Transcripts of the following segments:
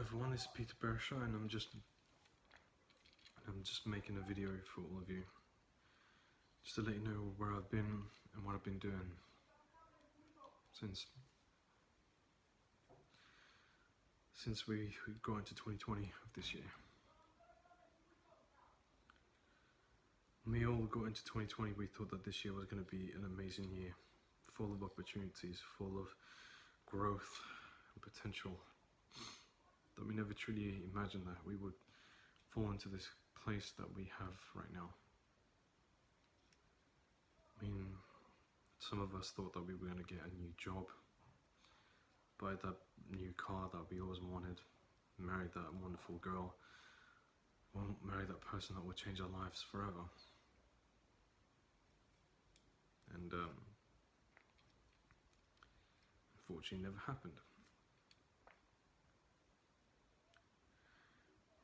Hello everyone, this is Peter Bereshaw and I'm just making a video for all of you, just to let you know where I've been and what I've been doing since we got into 2020 of this year. When we all got into 2020, we thought that this year was going to be an amazing year, full of opportunities, full of growth and potential, that we never truly imagined that we would fall into this place that we have right now. I mean, some of us thought that we were going to get a new job, buy that new car that we always wanted, marry that wonderful girl, marry that person that will change our lives forever. And unfortunately never happened.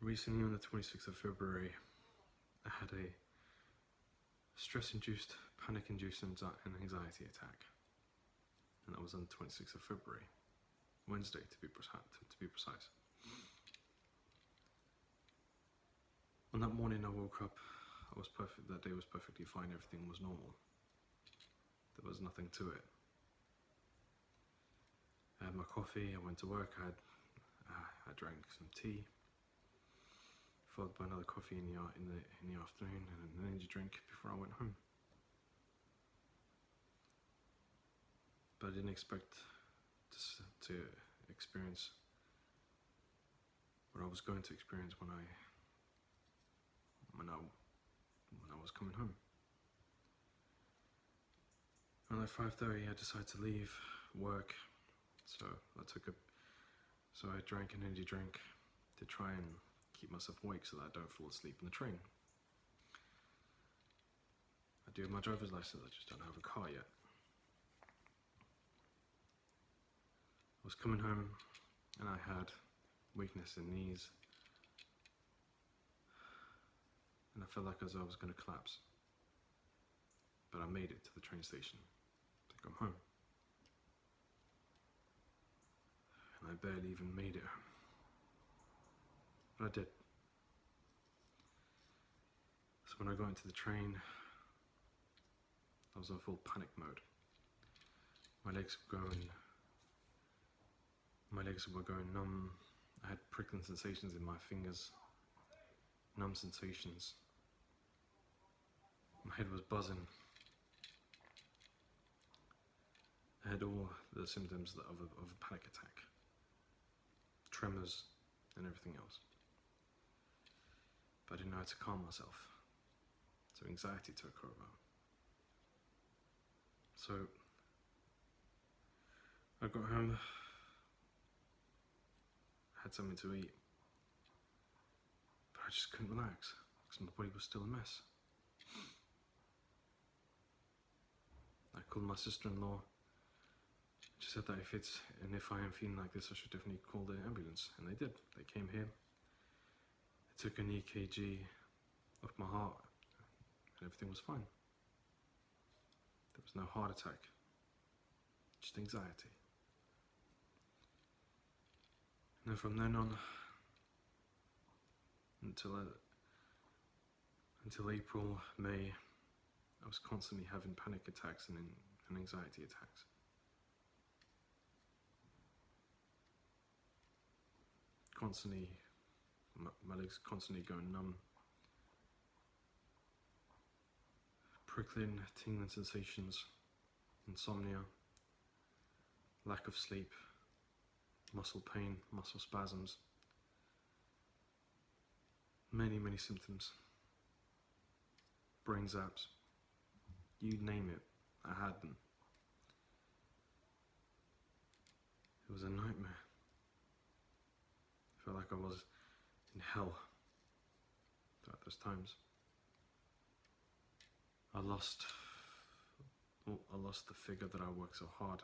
Recently, on the 26th of February, I had a stress-induced, panic-induced and anxiety attack. And that was on the 26th of February, Wednesday to be precise. On that morning I woke up, that day was perfectly fine, everything was normal. There was nothing to it. I had my coffee, I went to work, I drank some tea, followed by another coffee in the afternoon and an energy drink before I went home. But I didn't expect to experience what I was going to experience when I was coming home. And at 5:30 I decided to leave work, so I drank an energy drink to try and keep myself awake so that I don't fall asleep on the train. I do have my driver's license, I just don't have a car yet. I was coming home and I had weakness in knees, and I felt like as I was going to collapse. But I made it to the train station to come home. And I barely even made it home. But I did. So when I got into the train, I was in full panic mode. My legs were going numb. I had prickling sensations in my fingers, numb sensations. My head was buzzing. I had all the symptoms of a panic attack, tremors and everything else. But I didn't know how to calm myself, so anxiety took over. So I got home, had something to eat, but I just couldn't relax because my body was still a mess. I called my sister-in-law. She said that if I am feeling like this, I should definitely call the ambulance, and they did. They came here. They took an EKG of my heart, and everything was fine. There was no heart attack, just anxiety. And then from then on, until April, May, I was constantly having panic attacks and anxiety attacks. Constantly, my legs constantly going numb. Prickling, tingling sensations, insomnia, lack of sleep, muscle pain, muscle spasms, many symptoms, brain zaps, you name it, I had them. It was a nightmare. I felt like I was in hell at those times. I lost the figure that I worked so hard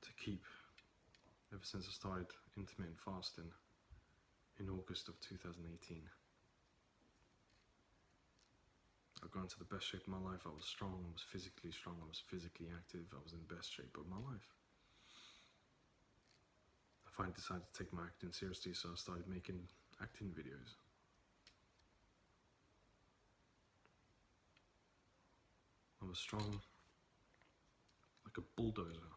to keep ever since I started intermittent fasting in August of 2018. I've gone to the best shape of my life. I was strong, I was physically strong, I was physically active, I was in the best shape of my life. I finally decided to take my acting seriously, so I started making acting videos. I was strong, like a bulldozer.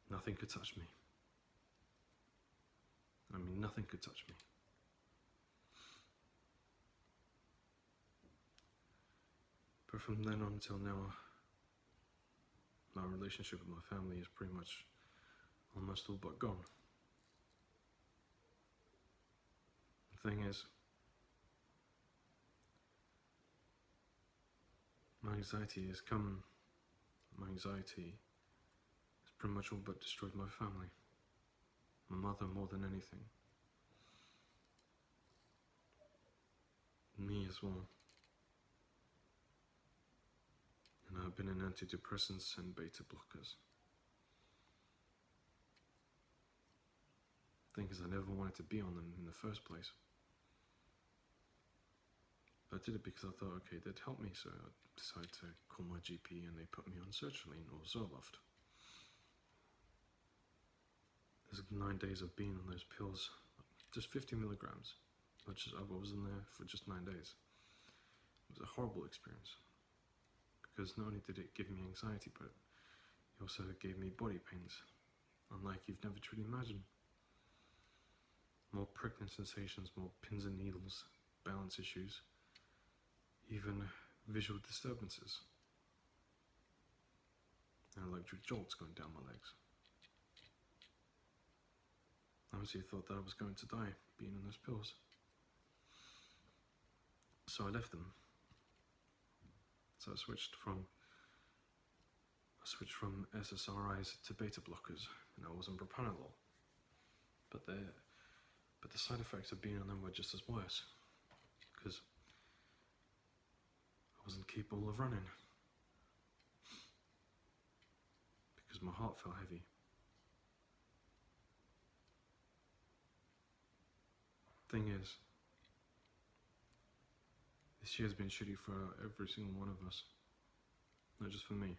Nothing could touch me. I mean, nothing could touch me. But from then on until now, my relationship with my family is pretty much almost all but gone. The thing is, my anxiety has pretty much all but destroyed my family. My mother more than anything. Me as well. And I've been on antidepressants and beta blockers. The thing is, I never wanted to be on them in the first place. But I did it because I thought, okay, they'd help me, so I decided to call my GP and they put me on sertraline or Zoloft. There's 9 days of being on those pills, just 50 milligrams. I was in there for just 9 days. It was a horrible experience. Because not only did it give me anxiety, but it also gave me body pains, unlike you've never truly imagined. More pregnant sensations, more pins and needles, balance issues, even visual disturbances, and electric jolts going down my legs. I honestly thought that I was going to die being on those pills. So I left them. So I switched from SSRIs to beta blockers, and I was on propranolol. But the side effects of being on them were just as worse, because I wasn't capable of running, because my heart felt heavy. Thing is, this year's been shitty for every single one of us, not just for me.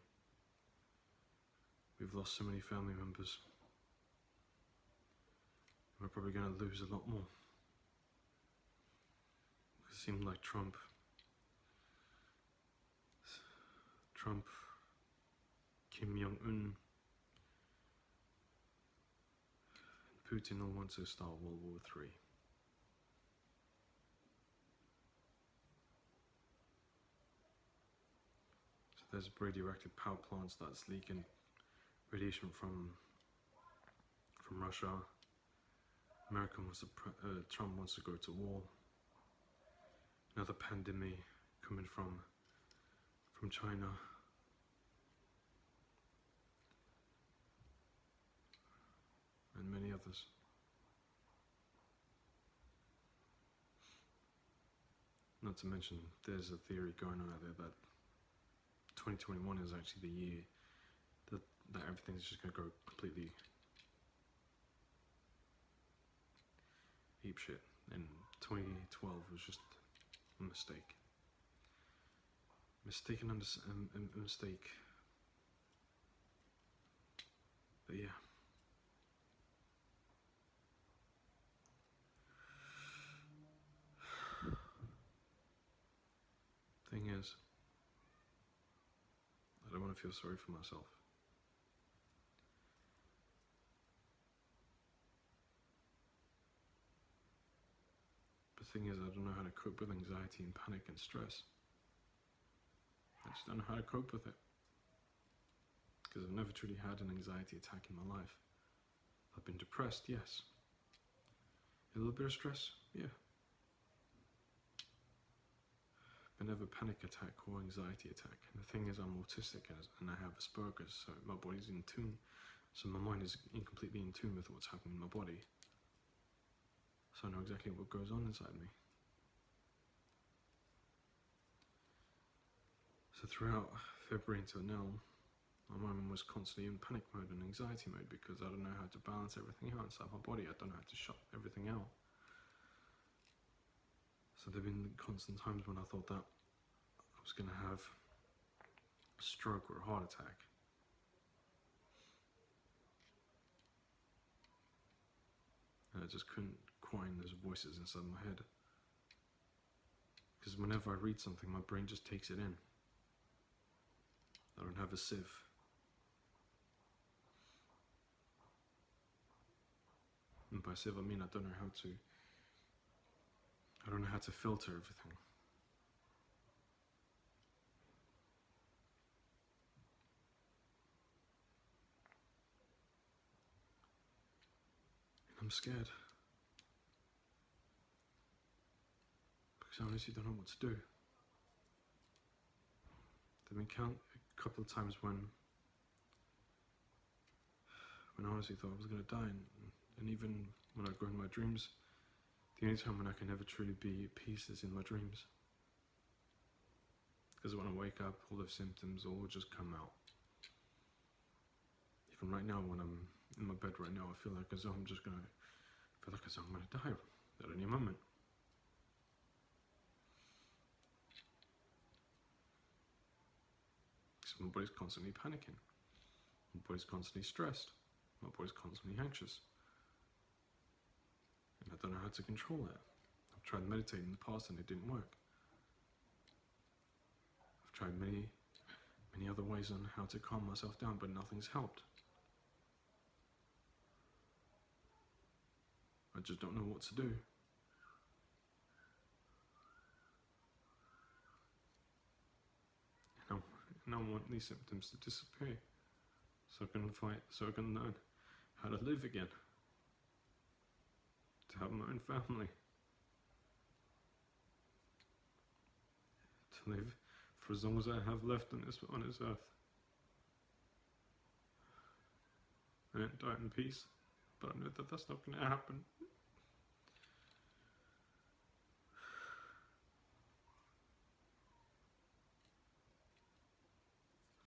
We've lost so many family members. We're probably going to lose a lot more. It seemed like Trump, Kim Jong-un, and Putin all want to start World War III. So there's radioactive power plants that's leaking radiation from Russia. Trump wants to go to war. Another pandemic coming from China. And many others. Not to mention, there's a theory going on out there that 2021 is actually the year that everything's just going to go completely apeshit, and 2012 was just a mistake. A mistake. But yeah. Thing is, I don't want to feel sorry for myself. The thing is, I don't know how to cope with anxiety and panic and stress. I just don't know how to cope with it. Because I've never truly had an anxiety attack in my life. I've been depressed, yes. A little bit of stress, yeah. But never panic attack or anxiety attack. And the thing is, I'm autistic and I have Asperger's, so my body's in tune. So my mind is completely in tune with what's happening in my body. So I know exactly what goes on inside me. So throughout February until now, my mind was constantly in panic mode and anxiety mode because I don't know how to balance everything out inside my body. I don't know how to shut everything out. So there have been constant times when I thought that I was going to have a stroke or a heart attack. just couldn't quiet those voices inside my head. Because whenever I read something, my brain just takes it in. I don't have a sieve. And by sieve I mean I don't know how to filter everything. And I'm scared. Because I honestly don't know what to do. There've been a couple of times when I honestly thought I was going to die, and even when I go in my dreams, the only time when I can ever truly be at peace is in my dreams. Because when I wake up, all the symptoms all just come out. Even right now, when I'm in my bed right now, I feel like as though I'm going to die at any moment. Because my body's constantly panicking. My body's constantly stressed. My body's constantly anxious. And I don't know how to control that. I've tried meditating in the past and it didn't work. I've tried many other ways on how to calm myself down, but nothing's helped. I just don't know what to do. And I want these symptoms to disappear, so I can learn how to live again, to have my own family, to live for as long as I have left on this earth, and then die in peace. But I know that that's not going to happen.